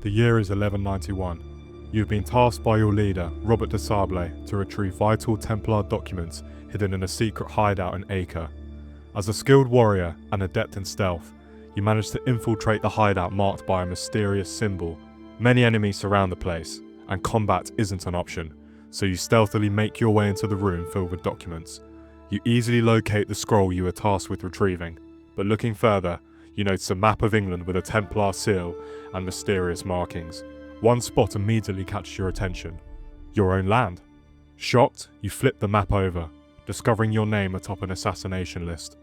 The year is 1191. You've been tasked by your leader, Robert de Sable, to retrieve vital Templar documents hidden in a secret hideout in Acre. As a skilled warrior and adept in stealth, you manage to infiltrate the hideout marked by a mysterious symbol. Many enemies surround the place, and combat isn't an option, so you stealthily make your way into the room filled with documents. You easily locate the scroll you were tasked with retrieving, but looking further, you notice a map of England with a Templar seal and mysterious markings. One spot immediately catches your attention: your own land. Shocked, you flip the map over, discovering your name atop an assassination list.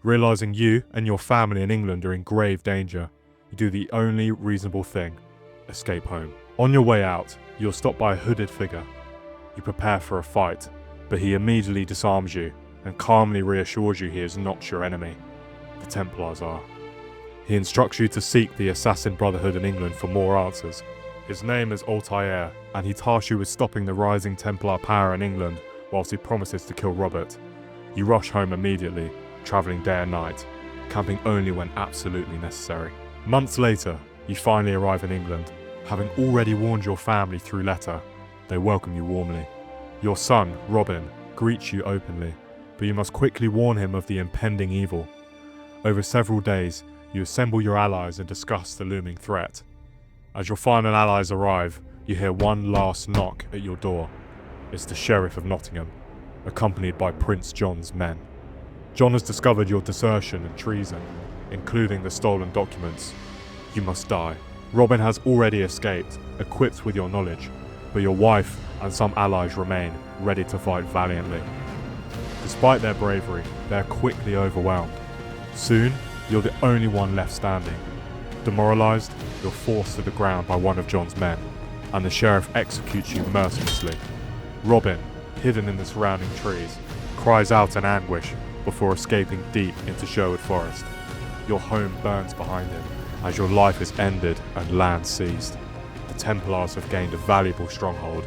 Realizing you and your family in England are in grave danger, you do the only reasonable thing: escape home. On your way out, you're stopped by a hooded figure. You prepare for a fight, but he immediately disarms you and calmly reassures you he is not your enemy. The Templars are. He instructs you to seek the Assassin Brotherhood in England for more answers. His name is Altair, and he tasks you with stopping the rising Templar power in England whilst he promises to kill Robert. You rush home immediately, travelling day and night, camping only when absolutely necessary. Months later, you finally arrive in England. Having already warned your family through letter, they welcome you warmly. Your son, Robin, greets you openly, but you must quickly warn him of the impending evil. Over several days, you assemble your allies and discuss the looming threat. As your final allies arrive, you hear one last knock at your door. It's the Sherriff of Nottingham, accompanied by Prince John's men. John has discovered your desertion and treason, including the stolen documents. You must die. Robin has already escaped, equipped with your knowledge, but your wife and some allies remain, ready to fight valiantly. Despite their bravery, they are quickly overwhelmed. Soon, you're the only one left standing. Demoralized, you're forced to the ground by one of John's men, and the sheriff executes you mercilessly. Robin, hidden in the surrounding trees, cries out in anguish before escaping deep into Sherwood Forest. Your home burns behind him as your life is ended and land seized. The Templars have gained a valuable stronghold.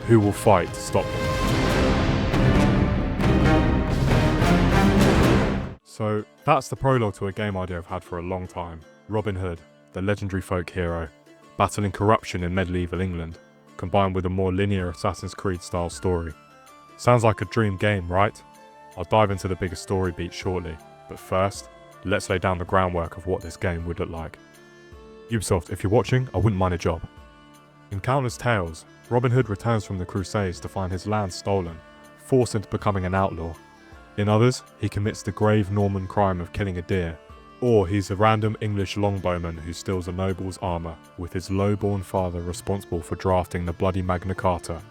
Who will fight to stop them? So that's the prologue to a game idea I've had for a long time. Robin Hood, the legendary folk hero, battling corruption in medieval England, combined with a more linear Assassin's Creed style story. Sounds like a dream game, right? I'll dive into the bigger story beats shortly, but first, let's lay down the groundwork of what this game would look like. Ubisoft, if you're watching, I wouldn't mind a job. In countless tales, Robin Hood returns from the Crusades to find his land stolen, forced into becoming an outlaw. In others, he commits the grave Norman crime of killing a deer, or he's a random English longbowman who steals a noble's armour, with his low-born father responsible for drafting the bloody Magna Carta.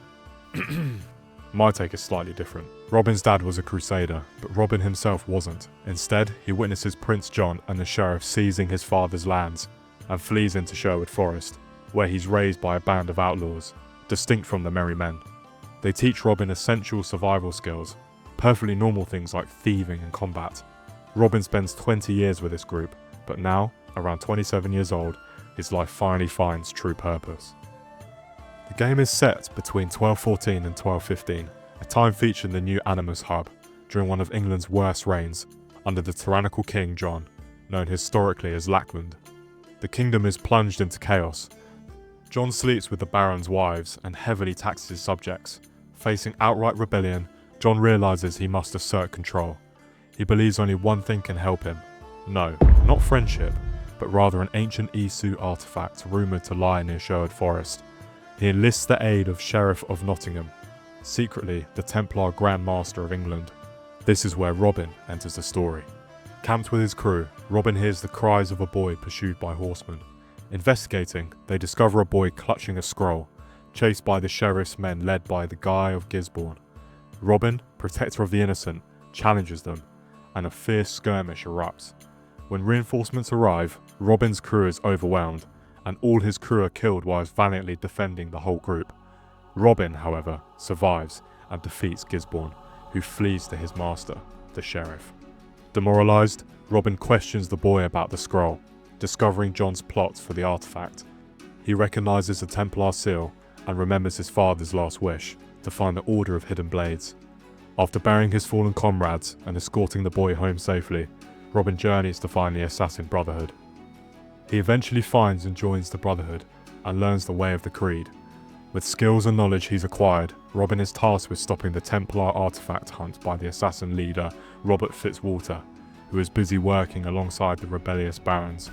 My take is slightly different. Robin's dad was a crusader, but Robin himself wasn't. Instead, he witnesses Prince John and the sheriff seizing his father's lands, and flees into Sherwood Forest, where he's raised by a band of outlaws, distinct from the merry men. They teach Robin essential survival skills, perfectly normal things like thieving and combat. Robin spends 20 years with this group, but now, around 27 years old, his life finally finds true purpose. The game is set between 1214 and 1215, a time featured in the new Animus hub, during one of England's worst reigns, under the tyrannical King John, known historically as Lackland. The kingdom is plunged into chaos. John sleeps with the Baron's wives and heavily taxes his subjects. Facing outright rebellion, John realises he must assert control. He believes only one thing can help him. No, not friendship, but rather an ancient Isu artifact rumoured to lie near Sherwood Forest. He enlists the aid of Sherriff of Nottingham, secretly the Templar Grand Master of England. This is where Robin enters the story. Camped with his crew, Robin hears the cries of a boy pursued by horsemen. Investigating, they discover a boy clutching a scroll, chased by the sheriff's men led by the Guy of Gisborne. Robin, protector of the innocent, challenges them, and a fierce skirmish erupts. When reinforcements arrive, Robin's crew is overwhelmed, and all his crew are killed whilst valiantly defending the whole group. Robin, however, survives and defeats Gisborne, who flees to his master, the sheriff. Demoralized, Robin questions the boy about the scroll, discovering John's plots for the artifact. He recognizes the Templar seal and remembers his father's last wish, to find the Order of Hidden Blades. After burying his fallen comrades and escorting the boy home safely, Robin journeys to find the Assassin Brotherhood. He eventually finds and joins the Brotherhood, and learns the way of the Creed. With skills and knowledge he's acquired, Robin is tasked with stopping the Templar artifact hunt by the assassin leader Robert Fitzwalter, who is busy working alongside the rebellious barons.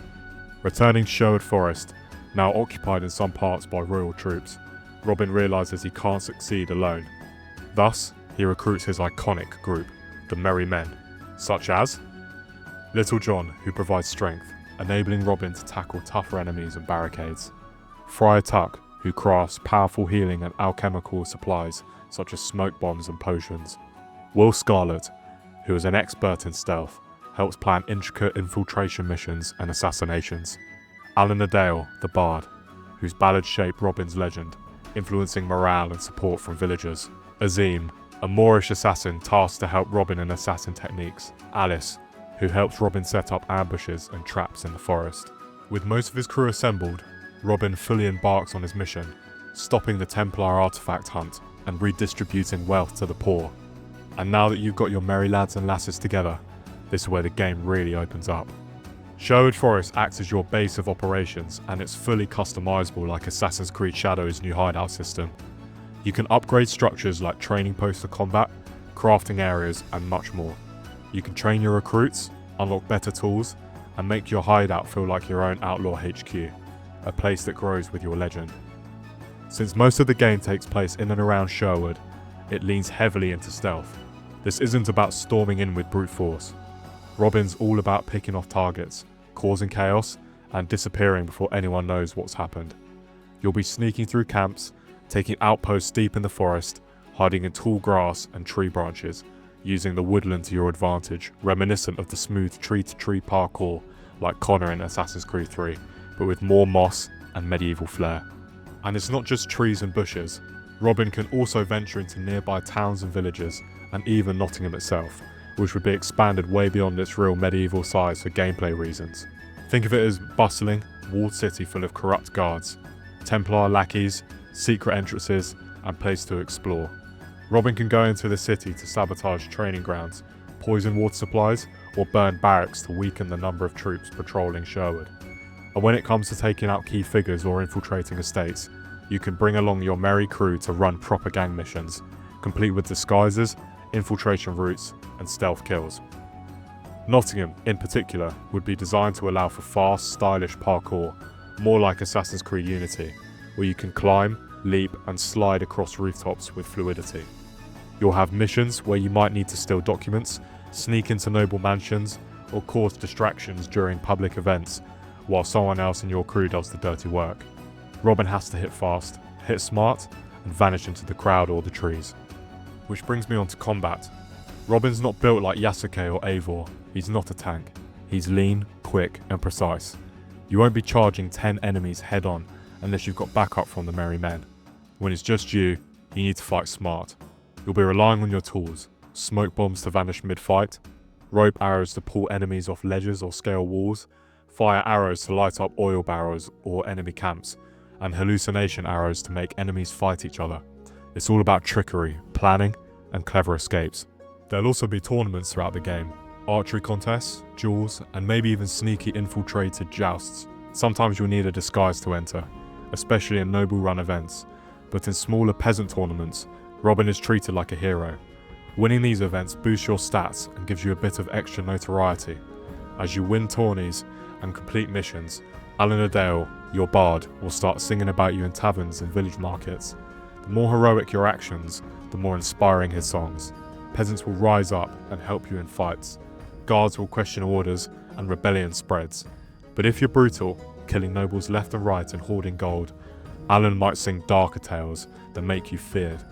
Returning to Sherwood Forest, now occupied in some parts by royal troops, Robin realises he can't succeed alone. Thus, he recruits his iconic group, the Merry Men, such as Little John, who provides strength, enabling Robin to tackle tougher enemies and barricades; Friar Tuck, who crafts powerful healing and alchemical supplies such as smoke bombs and potions; Will Scarlet, who is an expert in stealth, helps plan intricate infiltration missions and assassinations; Alan Adale, the Bard, whose ballads shape Robin's legend, influencing morale and support from villagers; Azim, a Moorish assassin tasked to help Robin in assassin techniques; Alice, who helps Robin set up ambushes and traps in the forest. With most of his crew assembled, Robin fully embarks on his mission, stopping the Templar artifact hunt and redistributing wealth to the poor. And now that you've got your merry lads and lasses together, this is where the game really opens up. Sherwood Forest acts as your base of operations, and it's fully customizable like Assassin's Creed Shadow's new hideout system. You can upgrade structures like training posts for combat, crafting areas, and much more. You can train your recruits, unlock better tools, and make your hideout feel like your own Outlaw HQ, a place that grows with your legend. Since most of the game takes place in and around Sherwood, it leans heavily into stealth. This isn't about storming in with brute force. Robin's all about picking off targets, causing chaos, and disappearing before anyone knows what's happened. You'll be sneaking through camps, taking outposts deep in the forest, hiding in tall grass and tree branches, using the woodland to your advantage, reminiscent of the smooth tree-to-tree parkour like Connor in Assassin's Creed 3, but with more moss and medieval flair. And it's not just trees and bushes. Robin can also venture into nearby towns and villages, and even Nottingham itself, which would be expanded way beyond its real medieval size for gameplay reasons. Think of it as bustling, walled city full of corrupt guards, Templar lackeys, secret entrances, and places to explore. Robin can go into the city to sabotage training grounds, poison water supplies, or burn barracks to weaken the number of troops patrolling Sherwood. And when it comes to taking out key figures or infiltrating estates, you can bring along your merry crew to run proper gang missions, complete with disguises, infiltration routes, and stealth kills. Nottingham, in particular, would be designed to allow for fast, stylish parkour, more like Assassin's Creed Unity, where you can climb, leap, and slide across rooftops with fluidity. You'll have missions where you might need to steal documents, sneak into noble mansions, or cause distractions during public events, while someone else in your crew does the dirty work. Robin has to hit fast, hit smart, and vanish into the crowd or the trees. Which brings me on to combat. Robin's not built like Yasuke or Eivor. He's not a tank. He's lean, quick, and precise. You won't be charging 10 enemies head on unless you've got backup from the Merry Men. When it's just you need to fight smart. You'll be relying on your tools: smoke bombs to vanish mid-fight, rope arrows to pull enemies off ledges or scale walls, fire arrows to light up oil barrels or enemy camps, and hallucination arrows to make enemies fight each other. It's all about trickery, planning, and clever escapes. There'll also be tournaments throughout the game, archery contests, duels, and maybe even sneaky infiltrated jousts. Sometimes you'll need a disguise to enter, especially in noble run events, but in smaller peasant tournaments, Robin is treated like a hero. Winning these events boosts your stats and gives you a bit of extra notoriety. As you win tourneys and complete missions, Alan Adale, your bard, will start singing about you in taverns and village markets. The more heroic your actions, the more inspiring his songs. Peasants will rise up and help you in fights. Guards will question orders and rebellion spreads. But if you're brutal, killing nobles left and right and hoarding gold, Alan might sing darker tales that make you feared.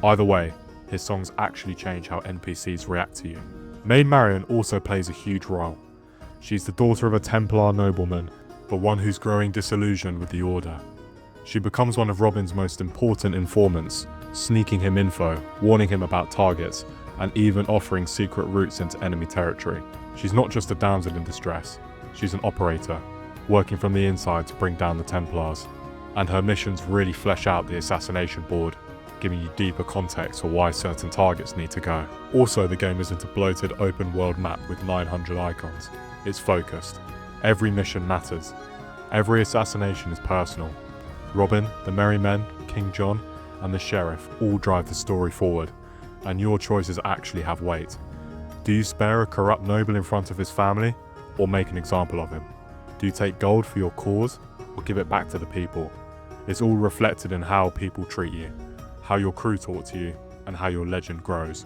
Either way, his songs actually change how NPCs react to you. Maid Marian also plays a huge role. She's the daughter of a Templar nobleman, but one who's growing disillusioned with the Order. She becomes one of Robin's most important informants, sneaking him info, warning him about targets, and even offering secret routes into enemy territory. She's not just a damsel in distress, she's an operator, working from the inside to bring down the Templars. And her missions really flesh out the assassination board, giving you deeper context for why certain targets need to go. Also, the game isn't a bloated open world map with 900 icons. It's focused. Every mission matters. Every assassination is personal. Robin, the Merry Men, King John, and the Sheriff all drive the story forward, and your choices actually have weight. Do you spare a corrupt noble in front of his family, or make an example of him? Do you take gold for your cause, or give it back to the people? It's all reflected in how people treat you, how your crew talk to you, and how your legend grows.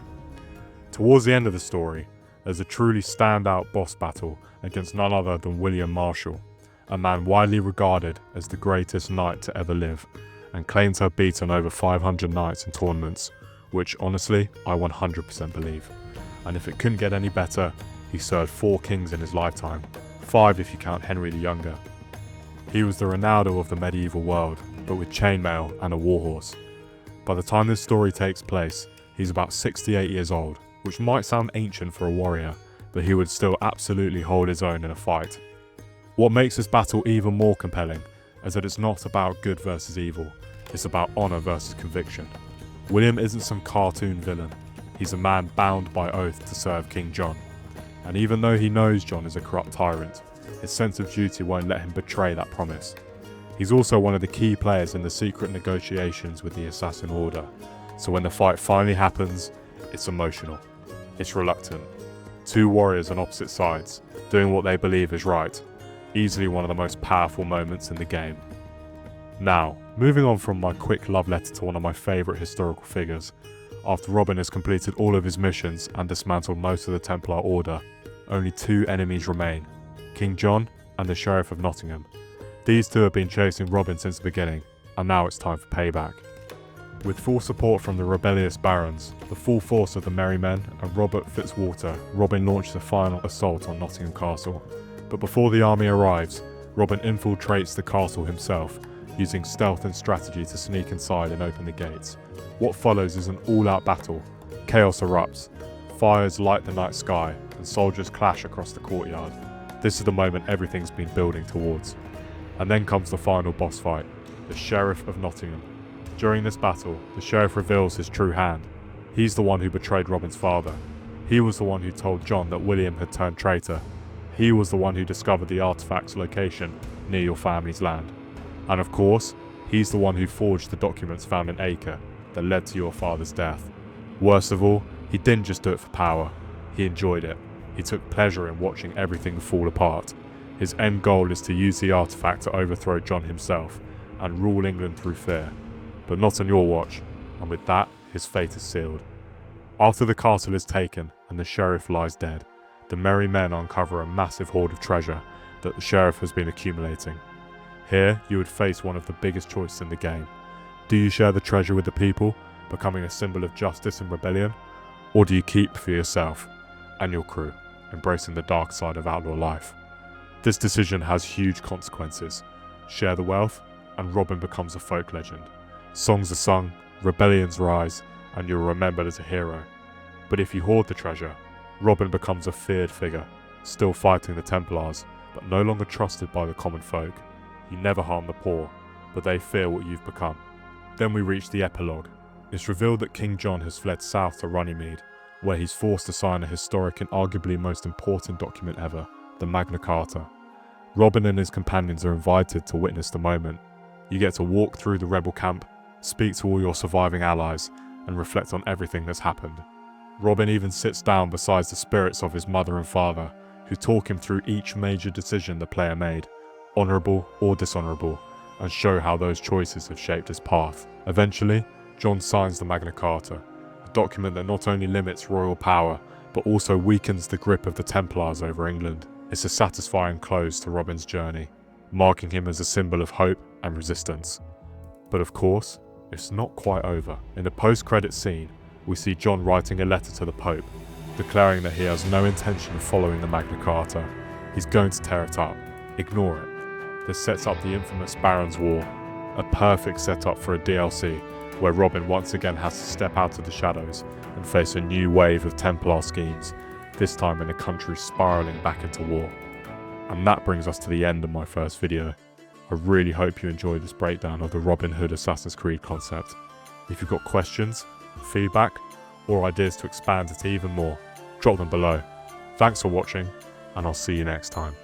Towards the end of the story, there's a truly standout boss battle against none other than William Marshall, a man widely regarded as the greatest knight to ever live, and claimed to have beaten over 500 knights in tournaments, which honestly, I 100% believe. And if it couldn't get any better, he served 4 kings in his lifetime, 5 if you count Henry the Younger. He was the Ronaldo of the medieval world, but with chainmail and a warhorse. By the time this story takes place, he's about 68 years old, which might sound ancient for a warrior, but he would still absolutely hold his own in a fight. What makes this battle even more compelling is that it's not about good versus evil, it's about honour versus conviction. William isn't some cartoon villain, he's a man bound by oath to serve King John. And even though he knows John is a corrupt tyrant, his sense of duty won't let him betray that promise. He's also one of the key players in the secret negotiations with the Assassin Order, so when the fight finally happens, it's emotional. It's reluctant. 2 warriors on opposite sides, doing what they believe is right. Easily one of the most powerful moments in the game. Now, moving on from my quick love letter to one of my favourite historical figures, after Robin has completed all of his missions and dismantled most of the Templar Order, only 2 enemies remain, King John and the Sherriff of Nottingham. These 2 have been chasing Robin since the beginning, and now it's time for payback. With full support from the rebellious barons, the full force of the Merry Men and Robert Fitzwater, Robin launched the final assault on Nottingham Castle. But before the army arrives, Robin infiltrates the castle himself, using stealth and strategy to sneak inside and open the gates. What follows is an all-out battle. Chaos erupts, fires light the night sky, and soldiers clash across the courtyard. This is the moment everything's been building towards. And then comes the final boss fight, the Sherriff of Nottingham. During this battle, the Sheriff reveals his true hand. He's the one who betrayed Robin's father. He was the one who told John that William had turned traitor. He was the one who discovered the artifact's location near your family's land. And of course, he's the one who forged the documents found in Acre that led to your father's death. Worst of all, he didn't just do it for power, he enjoyed it. He took pleasure in watching everything fall apart. His end goal is to use the artifact to overthrow John himself and rule England through fear. But not on your watch, and with that, his fate is sealed. After the castle is taken and the Sheriff lies dead, the Merry Men uncover a massive hoard of treasure that the Sheriff has been accumulating. Here, you would face one of the biggest choices in the game. Do you share the treasure with the people, becoming a symbol of justice and rebellion? Or do you keep for yourself and your crew, embracing the dark side of outlaw life? This decision has huge consequences. Share the wealth, and Robin becomes a folk legend. Songs are sung, rebellions rise, and you're remembered as a hero. But if you hoard the treasure, Robin becomes a feared figure, still fighting the Templars, but no longer trusted by the common folk. You never harm the poor, but they fear what you've become. Then we reach the epilogue. It's revealed that King John has fled south to Runnymede, where he's forced to sign a historic and arguably most important document ever, the Magna Carta. Robin and his companions are invited to witness the moment. You get to walk through the rebel camp, speak to all your surviving allies, and reflect on everything that's happened. Robin even sits down beside the spirits of his mother and father, who talk him through each major decision the player made, honourable or dishonourable, and show how those choices have shaped his path. Eventually, John signs the Magna Carta, a document that not only limits royal power, but also weakens the grip of the Templars over England. It's a satisfying close to Robin's journey, marking him as a symbol of hope and resistance. But of course, it's not quite over. In the post-credit scene, we see John writing a letter to the Pope, declaring that he has no intention of following the Magna Carta. He's going to tear it up, ignore it. This sets up the infamous Barons' War, a perfect setup for a DLC where Robin once again has to step out of the shadows and face a new wave of Templar schemes, this time in a country spiralling back into war. And that brings us to the end of my first video. I really hope you enjoyed this breakdown of the Robin Hood Assassin's Creed concept. If you've got questions, feedback, or ideas to expand it even more, drop them below. Thanks for watching, and I'll see you next time.